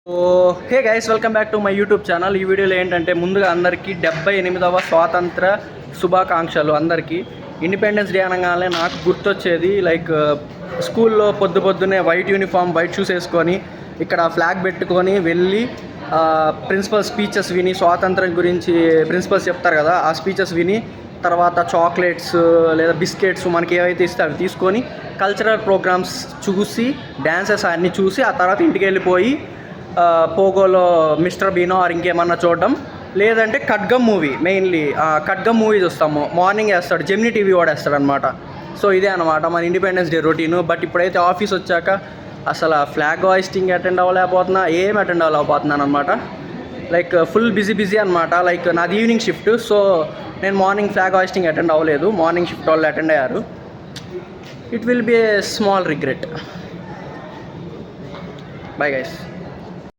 So hey guys, welcome back to my YouTube channel. ఈ వీడియోలో ఏంటంటే ముందుగా అందరికీ 78వ స్వాతంత్ర శుభాకాంక్షలు. అందరికీ ఇండిపెండెన్స్ డే అనగానే నాకు గుర్తొచ్చేది స్కూల్లో పొద్దున్నే వైట్ యూనిఫామ్, వైట్ షూస్ వేసుకొని ఇక్కడ ఫ్లాగ్ పెట్టుకొని వెళ్ళి ప్రిన్సిపల్ స్పీచెస్ విని, స్వాతంత్రం గురించి ప్రిన్సిపల్స్ చెప్తారు కదా, ఆ స్పీచెస్ విని తర్వాత చాక్లెట్స్ లేదా బిస్కెట్స్ మనకి ఏవైతే ఇస్తే అవి తీసుకొని కల్చరల్ ప్రోగ్రామ్స్ చూసి, డ్యాన్సెస్ అన్నీ చూసి ఆ తర్వాత ఇంటికి వెళ్ళిపోయి పోగోలో మిస్టర్ బీనో ఆర్ ఇంకేమన్నా చూడడం, లేదంటే ఖడ్గం మూవీ, మెయిన్లీ ఖడ్గం మూవీ చూస్తాము. మార్నింగ్ వేస్తాడు, జెమినీ టీవీ వాడేస్తాడు అనమాట. సో ఇదే అనమాట మన ఇండిపెండెన్స్ డే రొటీను. బట్ ఇప్పుడైతే ఆఫీస్ వచ్చాక అసలు ఫ్లాగ్ హాయిస్టింగ్ అటెండ్ అవ్వలేకపోతున్నా, ఏం అటెండ్ అవ్వలేకపోతున్నాను అనమాట. ఫుల్ బిజీ అనమాట. నాది ఈవినింగ్ షిఫ్ట్, సో నేను మార్నింగ్ ఫ్లాగ్ హాయిస్టింగ్ అటెండ్ అవ్వలేదు. మార్నింగ్ షిఫ్ట్ వాళ్ళు అటెండ్ అయ్యారు. It will be a small regret. Bye guys.